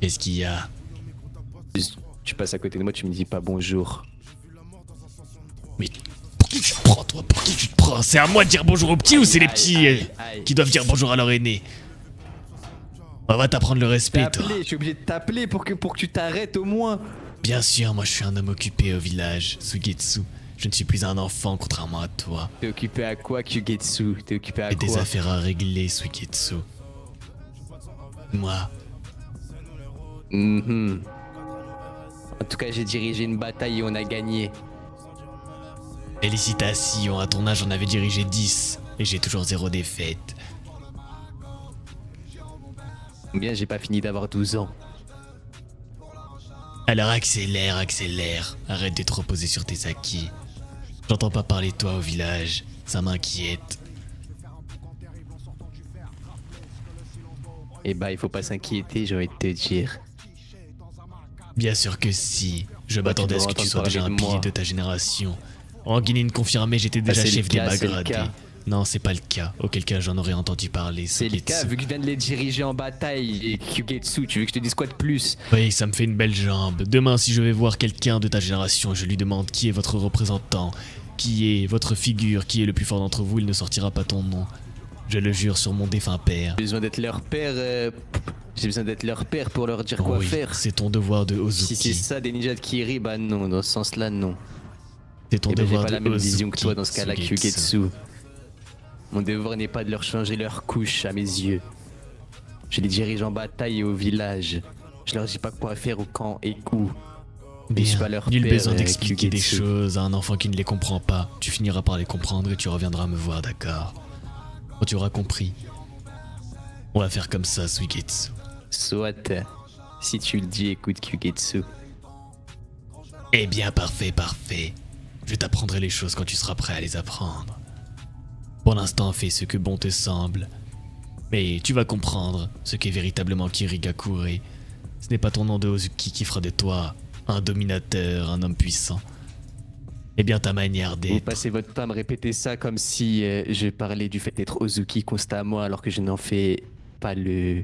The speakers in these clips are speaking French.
Qu'est-ce qu'il y a? Tu passes à côté de moi, tu me dis pas bonjour. Mais pour qui tu te prends, toi? Pour qui tu te prends? C'est à moi de dire bonjour aux petits ou c'est les petits qui doivent dire bonjour à leur aîné? On va t'apprendre le respect, toi. Je suis obligé de t'appeler pour que tu t'arrêtes au moins. Bien sûr, moi je suis un homme occupé au village, Sugetsu. Je ne suis plus un enfant, contrairement à toi. T'es occupé à quoi, Kyugetsu? T'es occupé à J'ai quoi? des affaires à régler, Sugetsu. Moi. En tout cas, j'ai dirigé une bataille et on a gagné. Félicitations, à ton âge j'en avais dirigé 10 et j'ai toujours 0 défaite. Bien, j'ai pas fini d'avoir 12 ans. Alors accélère, accélère. Arrête de te reposer sur tes acquis. J'entends pas parler de toi au village, ça m'inquiète. Eh bah, il faut pas s'inquiéter, j'ai envie de te dire. Bien sûr que si. Je Bah, m'attendais à tu ce que dois tu sois entendre déjà un parler de pilier moi. de ta génération. En Guinée confirmé, j'étais déjà c'est le chef des cas, c'est le Bagradés. cas. Non, c'est pas le cas. Auquel cas j'en aurais entendu parler. C'est le Sugetsu. cas, vu que je viens de les diriger en bataille. Et Kyugetsu, tu veux que je te dise quoi de plus? Oui, ça me fait une belle jambe. Demain, si je vais voir quelqu'un de ta génération, je lui demande qui est votre représentant, qui est votre figure, qui est le plus fort d'entre vous, il ne sortira pas ton nom. Je le jure sur mon défunt père. J'ai besoin d'être leur père. J'ai besoin d'être leur père pour leur dire quoi Oui, faire. c'est ton devoir de Si c'est Ozuki. ça, des ninjas de Kiri, bah non, dans ce sens-là, non. C'est ton Eh ben, j'ai devoir pas de la même Ozuki, vision que toi dans ce cas-là, Sugetsu. Kyugetsu. Mon devoir n'est pas de leur changer leur couche à mes yeux. Je les dirige en bataille et au village. Je leur dis pas quoi faire au camp et où. Mais je suis pas leur Nul père, besoin d'expliquer des Kyugetsu. choses à un enfant qui ne les comprend pas. Tu finiras par les comprendre et tu reviendras me voir, d'accord? Quand tu auras compris. On va faire comme ça, Sugetsu. Soit, si tu le dis, écoute Kyugetsu. Eh bien, parfait, parfait. Je t'apprendrai les choses quand tu seras prêt à les apprendre. Pour l'instant, fais ce que bon te semble. Mais tu vas comprendre ce qu'est véritablement Kirigakure. Ce n'est pas ton nom de Ozuki qui fera de toi un dominateur, un homme puissant. Eh bien, ta manière Vous d'être. passez votre temps à me répéter ça comme si je parlais du fait d'être Ozuki constamment alors que je n'en fais pas le...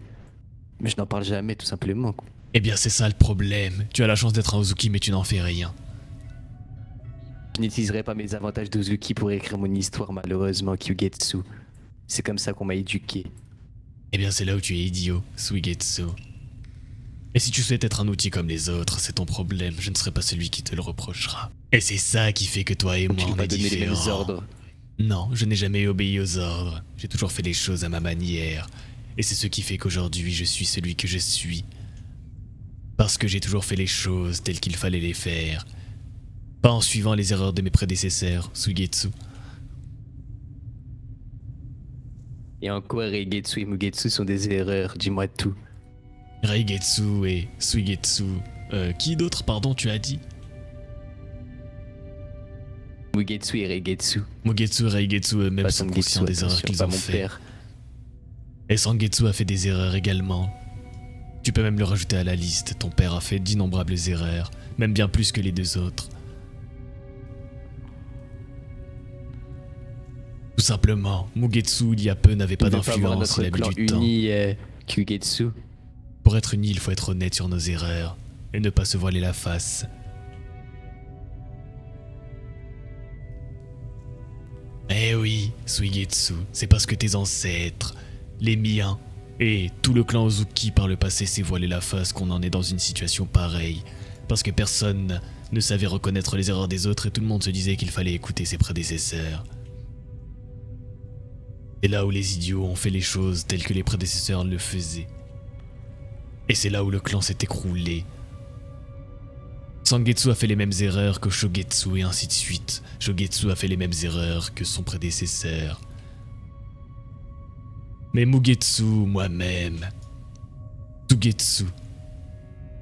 Mais je n'en parle jamais tout simplement. Quoi. Eh bien, c'est ça le problème. Tu as la chance d'être un Ozuki, mais tu n'en fais rien. Je n'utiliserai pas mes avantages d'Ozuki pour écrire mon histoire malheureusement, Kyugetsu. C'est comme ça qu'on m'a éduqué. Eh bien, c'est là où tu es idiot, Suigetsu. Et si tu souhaites être un outil comme les autres, c'est ton problème, je ne serai pas celui qui te le reprochera. Et c'est ça qui fait que toi et moi, Tu on vas est donner les mêmes différents. ordres. Non, je n'ai jamais obéi aux ordres. J'ai toujours fait les choses à ma manière. Et c'est ce qui fait qu'aujourd'hui, je suis celui que je suis. Parce que j'ai toujours fait les choses telles qu'il fallait les faire. Pas en suivant les erreurs de mes prédécesseurs, Suigetsu. Et en quoi Reigetsu et Mugetsu sont des erreurs? Dis-moi tout. Reigetsu et Suigetsu. Qui d'autre, pardon, tu as dit? Mugetsu et Reigetsu. Mugetsu et Reigetsu eux-mêmes Pas sont Sangetsu, conscients des erreurs attention, qu'ils pas ont mon fait. père. Et Sangetsu a fait des erreurs également. Tu peux même le rajouter à la liste. Ton père a fait d'innombrables erreurs, même bien plus que les deux autres. Tout simplement, Mugetsu, il y a peu, n'avait pas Tu veux voir d'influence, il notre a clan mis du temps. uni, Kyugetsu. Pour être uni, il faut être honnête sur nos erreurs, et ne pas se voiler la face. Eh oui, Suigetsu, c'est parce que tes ancêtres, les miens, et tout le clan Ozuki par le passé s'est voilé la face qu'on en est dans une situation pareille. Parce que personne ne savait reconnaître les erreurs des autres et tout le monde se disait qu'il fallait écouter ses prédécesseurs. C'est là où les idiots ont fait les choses telles que les prédécesseurs le faisaient. Et c'est là où le clan s'est écroulé. Sangetsu a fait les mêmes erreurs que Shogetsu et ainsi de suite. Shogetsu a fait les mêmes erreurs que son prédécesseur. Mais Mugetsu, moi-même, Sugetsu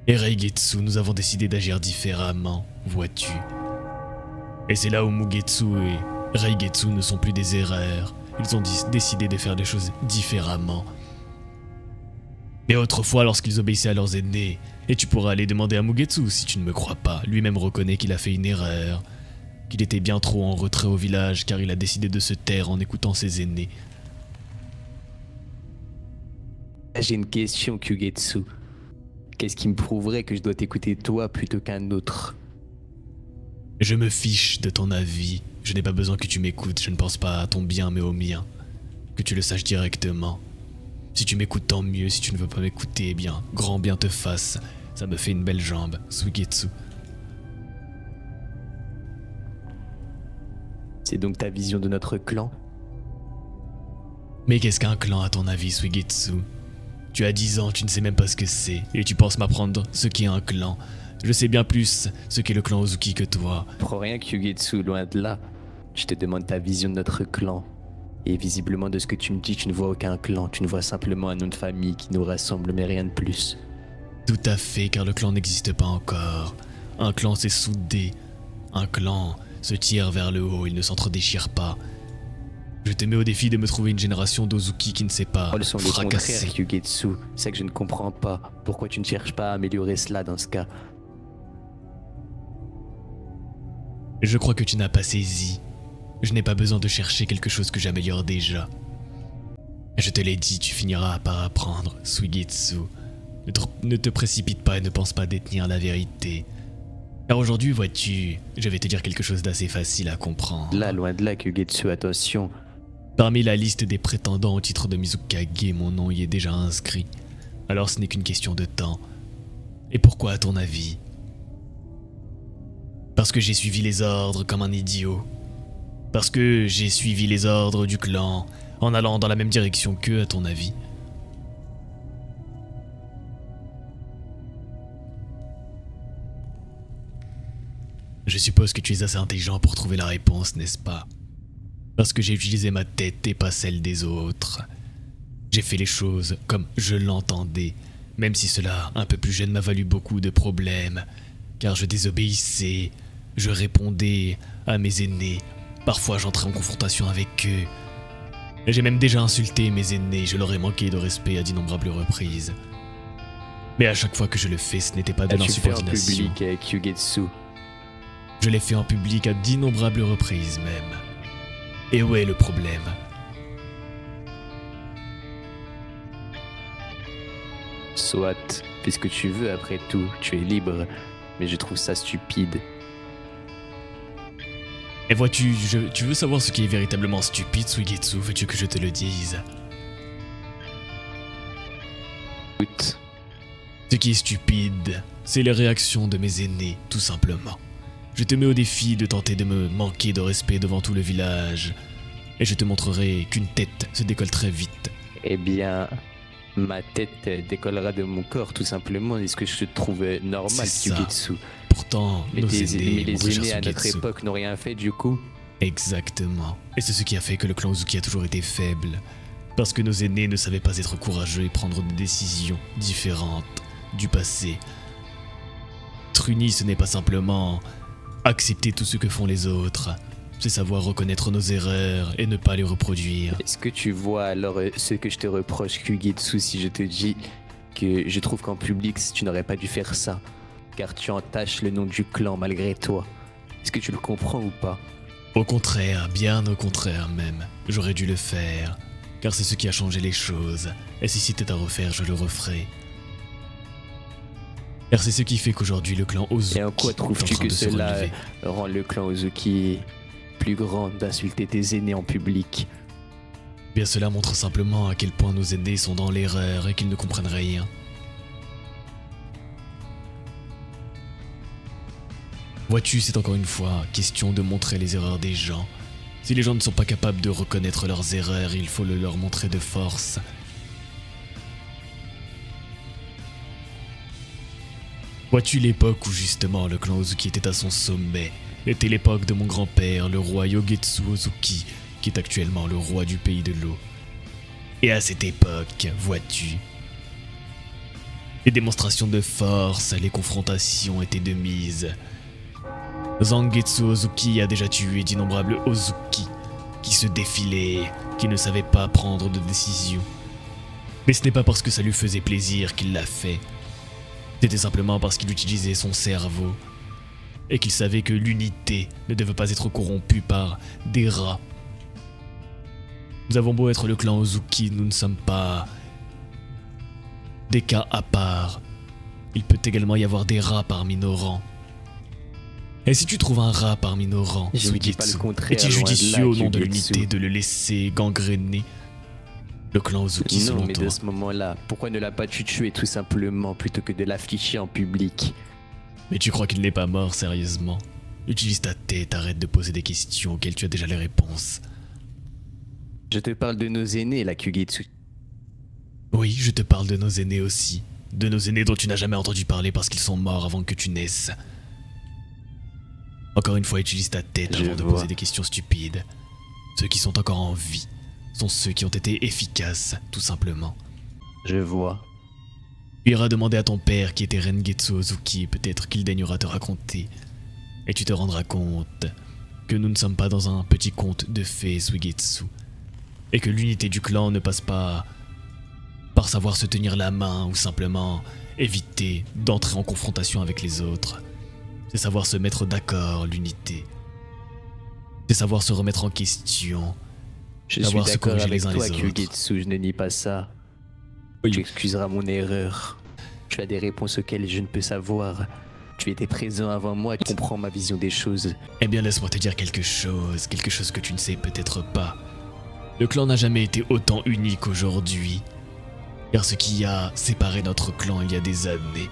et Reigetsu, nous avons décidé d'agir différemment, vois-tu. Et c'est là où Mugetsu et Reigetsu ne sont plus des erreurs. Ils ont décidé de faire des choses différemment. Mais autrefois, lorsqu'ils obéissaient à leurs aînés, et tu pourras aller demander à Mugetsu si tu ne me crois pas, lui-même reconnaît qu'il a fait une erreur, qu'il était bien trop en retrait au village car il a décidé de se taire en écoutant ses aînés. J'ai une question, Kyugetsu. Qu'est-ce qui me prouverait que je dois t'écouter toi plutôt qu'un autre? Je me fiche de ton avis. Je n'ai pas besoin que tu m'écoutes. Je ne pense pas à ton bien, mais au mien. Que tu le saches directement. Si tu m'écoutes, tant mieux. Si tu ne veux pas m'écouter, eh bien, grand bien te fasse. Ça me fait une belle jambe, Suigetsu. C'est donc ta vision de notre clan? Mais qu'est-ce qu'un clan à ton avis, Suigetsu? Tu as 10 ans, tu ne sais même pas ce que c'est. Et tu penses m'apprendre ce qu'est un clan. Je sais bien plus ce qu'est le clan Ozuki que toi. Prends rien, Kyugetsu, loin de là. Je te demande ta vision de notre clan. Et visiblement, de ce que tu me dis, tu ne vois aucun clan. Tu ne vois simplement un nom de famille qui nous rassemble, mais rien de plus. Tout à fait, car le clan n'existe pas encore. Un clan s'est soudé. Un clan se tire vers le haut, il ne s'entre-déchire pas. Je te mets au défi de me trouver une génération d'Ozuki qui ne sait pas Elles sont le fracasser. contraire, Kyugetsu. C'est que je ne comprends pas. Pourquoi tu ne cherches pas à améliorer cela dans ce cas? Je crois que tu n'as pas saisi. Je n'ai pas besoin de chercher quelque chose que j'améliore déjà. Je te l'ai dit, tu finiras par apprendre, Suigetsu. Ne te précipite pas et ne pense pas détenir la vérité. Car aujourd'hui, vois-tu, je vais te dire quelque chose d'assez facile à comprendre. Là, loin de là, Kyugetsu, attention. Parmi la liste des prétendants au titre de Mizukage, mon nom y est déjà inscrit. Alors ce n'est qu'une question de temps. Et pourquoi à ton avis? Parce que j'ai suivi les ordres comme un idiot. Parce que j'ai suivi les ordres du clan en allant dans la même direction qu'eux, à ton avis? Je suppose que tu es assez intelligent pour trouver la réponse, n'est-ce pas? Parce que j'ai utilisé ma tête et pas celle des autres. J'ai fait les choses comme je l'entendais, même si cela, un peu plus jeune, m'a valu beaucoup de problèmes, car je désobéissais, je répondais à mes aînés, parfois j'entrais en confrontation avec eux. J'ai même déjà insulté mes aînés, je leur ai manqué de respect à d'innombrables reprises. Mais à chaque fois que je le fais, ce n'était pas de As-tu fait en l'insubordination. public, Kyugetsu? Je l'ai fait en public à d'innombrables reprises même. Et où est le problème? Soit, fais ce que tu veux après tout, tu es libre, mais je trouve ça stupide. Et vois-tu, tu veux savoir ce qui est véritablement stupide, Suigetsu? Veux-tu que je te le dise? Écoute, Ce qui est stupide, c'est les réactions de mes aînés, tout simplement. Je te mets au défi de tenter de me manquer de respect devant tout le village. Et je te montrerai qu'une tête se décolle très vite. eh bien, ma tête décollera de mon corps, tout simplement. Est-ce que je te trouve normal, C'est ça. Kyugetsu? Pourtant, Mais nos mais aînés, les mon cher aînés à notre Suigetsu. époque n'ont rien fait, du coup. Exactement. Et c'est ce qui a fait que le clan Uzuki a toujours été faible. Parce que nos aînés ne savaient pas être courageux et prendre des décisions différentes du passé. Être uni, ce n'est pas simplement accepter tout ce que font les autres. C'est savoir reconnaître nos erreurs et ne pas les reproduire. Est-ce que tu vois alors ce que je te reproche, Kyugetsu, si je te dis que je trouve qu'en public, tu n'aurais pas dû faire ça, car tu entaches le nom du clan malgré toi. Est-ce que tu le comprends ou pas? Au contraire, bien au contraire même. J'aurais dû le faire. Car c'est ce qui a changé les choses. Et si c'était à refaire, je le referai. Car c'est ce qui fait qu'aujourd'hui le clan Ozuki Et en quoi est en trouves-tu train que de se cela relever. rend le clan Ozuki plus grand d'insulter tes aînés en public? Bien cela montre simplement à quel point nos aînés sont dans l'erreur et qu'ils ne comprennent rien. Vois-tu, c'est encore une fois question de montrer les erreurs des gens. Si les gens ne sont pas capables de reconnaître leurs erreurs, il faut le leur montrer de force. Vois-tu l'époque où justement le clan Ozuki était à son sommet? Était l'époque de mon grand-père, le roi Yogetsu Ozuki, qui est actuellement le roi du pays de l'eau. Et à cette époque, vois-tu, les démonstrations de force, les confrontations étaient de mise. Zangetsu Ozuki a déjà tué d'innombrables Ozuki, qui se défilaient, qui ne savaient pas prendre de décision. Mais ce n'est pas parce que ça lui faisait plaisir qu'il l'a fait. C'était simplement parce qu'il utilisait son cerveau et qu'il savait que l'unité ne devait pas être corrompue par des rats. Nous avons beau être le clan Ozuki, nous ne sommes pas des cas à part. il peut également y avoir des rats parmi nos rangs. Et si tu trouves un rat parmi nos rangs, Je ne dis pas le Suigetsu, contraire, est-il loin de judicieux là, au nom de Kyugetsu. l'unité de le laisser gangréner le clan Ozuki Non, selon mais toi? de ce moment-là, pourquoi ne l'a pas tué tout simplement plutôt que de l'afficher en public? Mais tu crois qu'il n'est pas mort, sérieusement? Utilise ta tête, arrête de poser des questions auxquelles tu as déjà les réponses. Je te parle de nos aînés, la Kyugetsu. Oui, je te parle de nos aînés aussi. De nos aînés dont tu n'as jamais entendu parler parce qu'ils sont morts avant que tu naisses. Encore une fois, utilise ta tête Je avant de vois. poser des questions stupides. Ceux qui sont encore en vie sont ceux qui ont été efficaces, tout simplement. Je vois. Tu iras demander à ton père qui était Rengetsu Ozuki, peut-être qu'il daignera te raconter. Et tu te rendras compte que nous ne sommes pas dans un petit conte de fées Suigetsu. Et que l'unité du clan ne passe pas par savoir se tenir la main ou simplement éviter d'entrer en confrontation avec les autres. C'est savoir se mettre d'accord, l'unité. C'est savoir se remettre en question. Je suis Savoir se d'accord corriger avec les uns toi, les autres. Kyugetsu, je ne nie pas ça. Tu excuseras mon erreur. Tu as des réponses auxquelles je ne peux savoir. Tu étais présent avant moi et tu comprends ma vision des choses. Eh bien, laisse-moi te dire quelque chose que tu ne sais peut-être pas. Le clan n'a jamais été autant uni qu'aujourd'hui. Car ce qui a séparé notre clan il y a des années,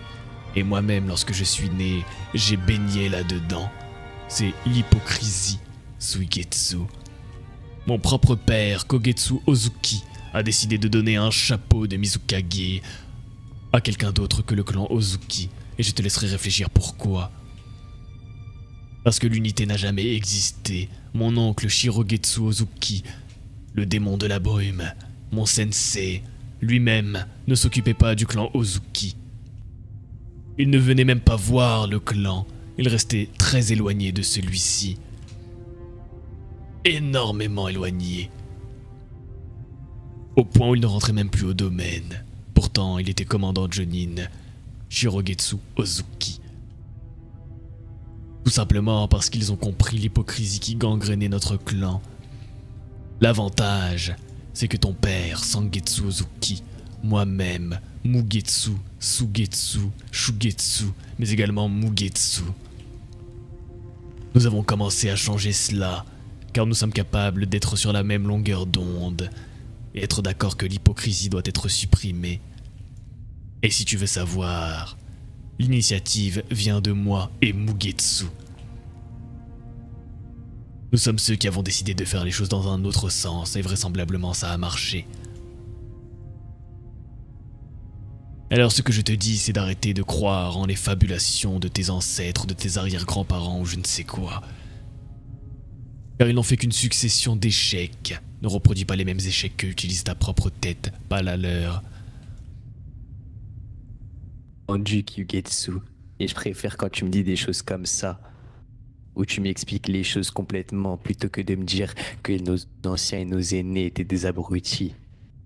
et moi-même lorsque je suis né, j'ai baigné là-dedans, c'est l'hypocrisie, Suigetsu. Mon propre père, Kogetsu Ozuki, a décidé de donner un chapeau de Mizukage à quelqu'un d'autre que le clan Ozuki, et je te laisserai réfléchir pourquoi. Parce que l'unité n'a jamais existé. Mon oncle Shirogetsu Ozuki, le démon de la brume, mon sensei, lui-même ne s'occupait pas du clan Ozuki. Il ne venait même pas voir le clan, il restait très éloigné de celui-ci. Énormément éloigné. Au point où il ne rentrait même plus au domaine. Pourtant, il était commandant Jonin, Shirogetsu Ozuki. Tout simplement parce qu'ils ont compris l'hypocrisie qui gangrénait notre clan. L'avantage, c'est que ton père, Sangetsu Ozuki, moi-même, Mugetsu, Sugetsu, Shugetsu, mais également Mugetsu. Nous avons commencé à changer cela, car nous sommes capables d'être sur la même longueur d'onde, et être d'accord que l'hypocrisie doit être supprimée. Et si tu veux savoir, l'initiative vient de moi et Mugetsu. Nous sommes ceux qui avons décidé de faire les choses dans un autre sens, et vraisemblablement ça a marché. Alors ce que je te dis, c'est d'arrêter de croire en les fabulations de tes ancêtres, de tes arrière-grands-parents ou je ne sais quoi. Car ils n'ont fait qu'une succession d'échecs. Ne reproduis pas les mêmes échecs que utilise ta propre tête, pas la leur. Entendu, Kyugetsu. Et je préfère quand tu me dis des choses comme ça. Où tu m'expliques les choses complètement plutôt que de me dire que nos anciens et nos aînés étaient des abrutis.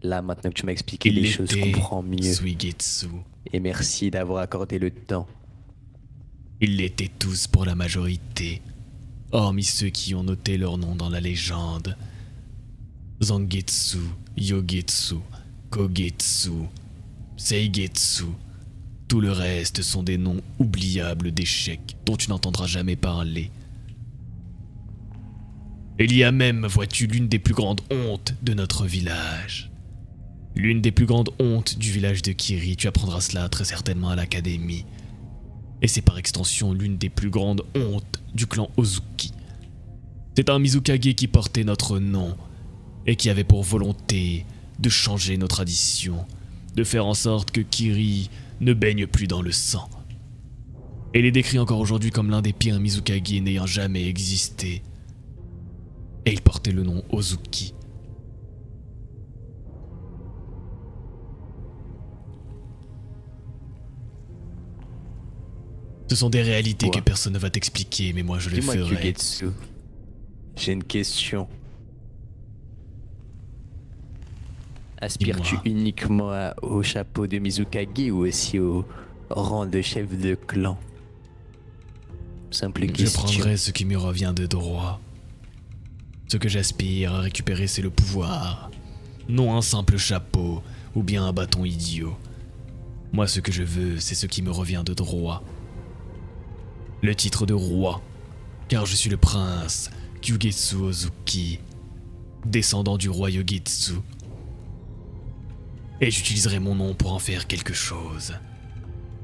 Là, maintenant que tu m'as expliqué les choses, je comprends mieux. Suigetsu. Et merci d'avoir accordé le temps. Ils l'étaient tous pour la majorité, hormis ceux qui ont noté leur nom dans la légende. Zangetsu, Yogetsu, Kogetsu, Seigetsu. Tout le reste sont des noms oubliables d'échecs dont tu n'entendras jamais parler. Il y a même, vois-tu, l'une des plus grandes hontes de notre village. L'une des plus grandes hontes du village de Kiri, tu apprendras cela très certainement à l'académie. Et c'est par extension l'une des plus grandes hontes du clan Ozuki. C'est un Mizukage qui portait notre nom et qui avait pour volonté de changer nos traditions, de faire en sorte que Kiri ne baigne plus dans le sang. Et il est décrit encore aujourd'hui comme l'un des pires Mizukage n'ayant jamais existé. Et il portait le nom Ozuki. Ce sont des réalités Quoi? que personne ne va t'expliquer, mais moi je le Dis-moi, ferai. Kyugetsu. J'ai une question. Aspires-tu Dis-moi. uniquement au chapeau de Mizukage ou aussi au rang de chef de clan? Simple Je question. prendrai ce qui me revient de droit. Ce que j'aspire à récupérer, c'est le pouvoir. Non un simple chapeau ou bien un bâton idiot. Moi, ce que je veux, c'est ce qui me revient de droit. Le titre de roi, car je suis le prince Kyugetsu Ozuki, descendant du roi Yogetsu. Et j'utiliserai mon nom pour en faire quelque chose.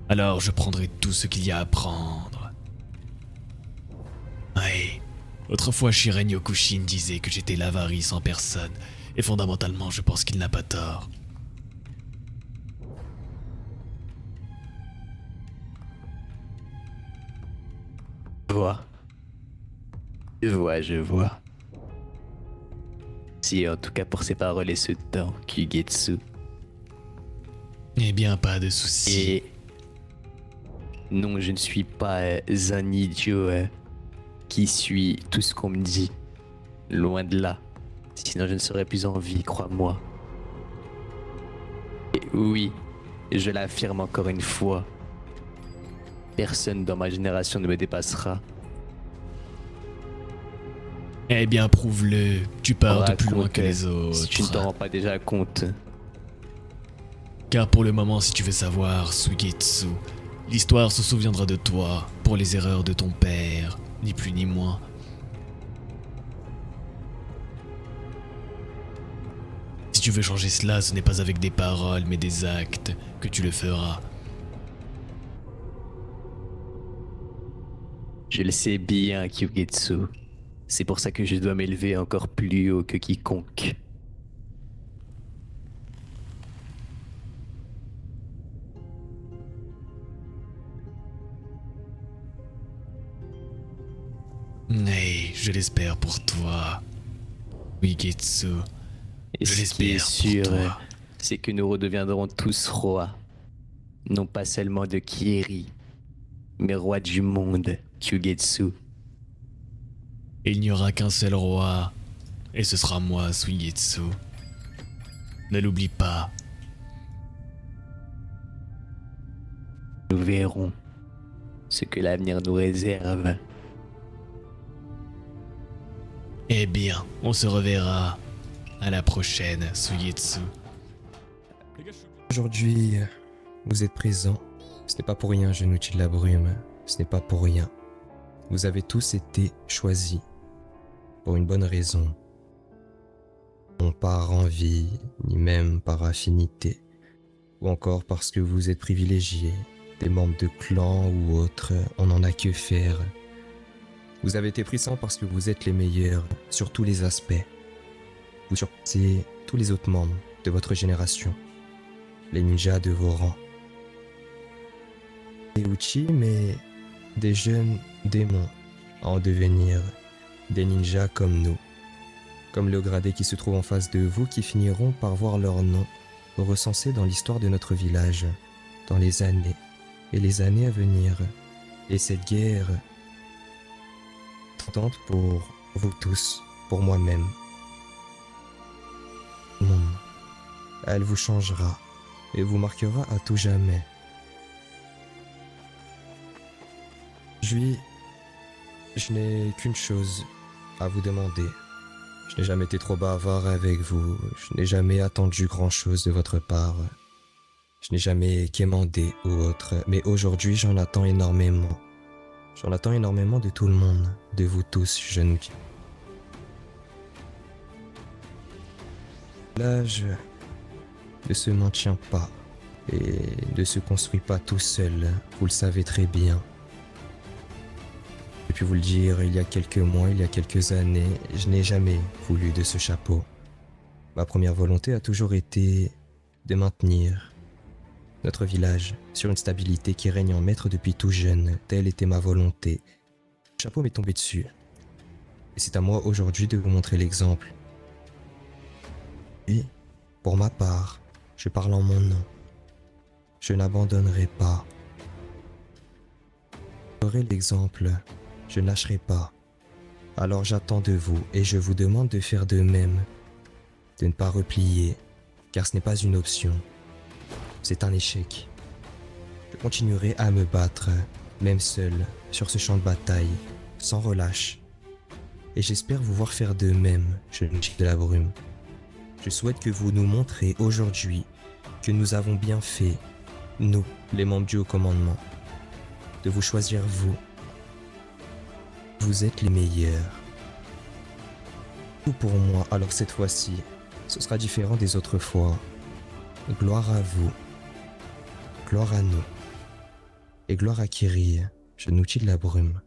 Alors je prendrai tout ce qu'il y a à prendre. Oui, autrefois Shiren Yokushin disait que j'étais l'avarice en personne, et fondamentalement je pense qu'il n'a pas tort. Je vois. Si, en tout cas pour ces paroles et ce temps, Kyugetsu. Eh bien, pas de soucis. Et non, je ne suis pas un idiot qui suit tout ce qu'on me dit. Loin de là. Sinon, je ne serais plus en vie, crois-moi. Et oui, je l'affirme encore une fois. Personne dans ma génération ne me dépassera. Eh bien, prouve-le. Tu pars de plus loin Raconte, que les autres. Si tu ne t'en rends pas déjà compte. Car pour le moment, si tu veux savoir, Suigetsu, l'histoire se souviendra de toi pour les erreurs de ton père, ni plus ni moins. Si tu veux changer cela, ce n'est pas avec des paroles, mais des actes que tu le feras. Je le sais bien, Kyugetsu. C'est pour ça que je dois m'élever encore plus haut que quiconque. Hey, je l'espère pour toi, Suigetsu. Et Je ce qui est l'espère sûr, pour toi. c'est que nous redeviendrons tous rois. Non pas seulement de Kieri, mais rois du monde, Kyugetsu. Il n'y aura qu'un seul roi, et ce sera moi, Suigetsu. Ne l'oublie pas. Nous verrons ce que l'avenir nous réserve. Eh bien, on se reverra. À la prochaine, Suigetsu. Aujourd'hui, vous êtes présents. Ce n'est pas pour rien, jeune outil de la brume. Ce n'est pas pour rien. Vous avez tous été choisis. Pour une bonne raison. Non par envie, ni même par affinité. Ou encore parce que vous êtes privilégiés. Des membres de clans ou autres, on n'en a que faire. Vous avez été puissants parce que vous êtes les meilleurs sur tous les aspects. Vous surpassez tous les autres membres de votre génération. Les ninjas de vos rangs. Des Uchi, mais des jeunes démons à en devenir. Des ninjas comme nous. Comme le gradé qui se trouve en face de vous qui finiront par voir leur nom recensé dans l'histoire de notre village. Dans les années et les années à venir. Et cette guerre tente pour vous tous, pour moi-même. Non, elle vous changera et vous marquera à tout jamais. Je n'ai qu'une chose à vous demander. Je n'ai jamais été trop bavard avec vous, je n'ai jamais attendu grand-chose de votre part. Je n'ai jamais quémandé ou autre, mais aujourd'hui j'en attends énormément. J'en attends énormément de tout le monde, de vous tous, jeunes outils. L'âge ne se maintient pas et ne se construit pas tout seul, vous le savez très bien. J'ai pu vous le dire il y a quelques mois, il y a quelques années, je n'ai jamais voulu de ce chapeau. Ma première volonté a toujours été de maintenir notre village sur une stabilité qui règne en maître depuis tout jeune, telle était ma volonté. Le chapeau m'est tombé dessus. Et c'est à moi aujourd'hui de vous montrer l'exemple. Et, pour ma part, je parle en mon nom. Je n'abandonnerai pas. Je ferai l'exemple, je ne lâcherai pas. Alors j'attends de vous et je vous demande de faire de même. De ne pas replier, car ce n'est pas une option. C'est un échec. Je continuerai à me battre, même seul, sur ce champ de bataille, sans relâche. Et j'espère vous voir faire de même, jeune outil de la brume. Je souhaite que vous nous montrez aujourd'hui que nous avons bien fait nous, les membres du haut commandement, de vous choisir vous. Vous êtes les meilleurs. Tout pour moi, alors cette fois-ci, ce sera différent des autres fois. Gloire à vous, gloire à nous, et gloire à Kyrie, jeune outil de la brume.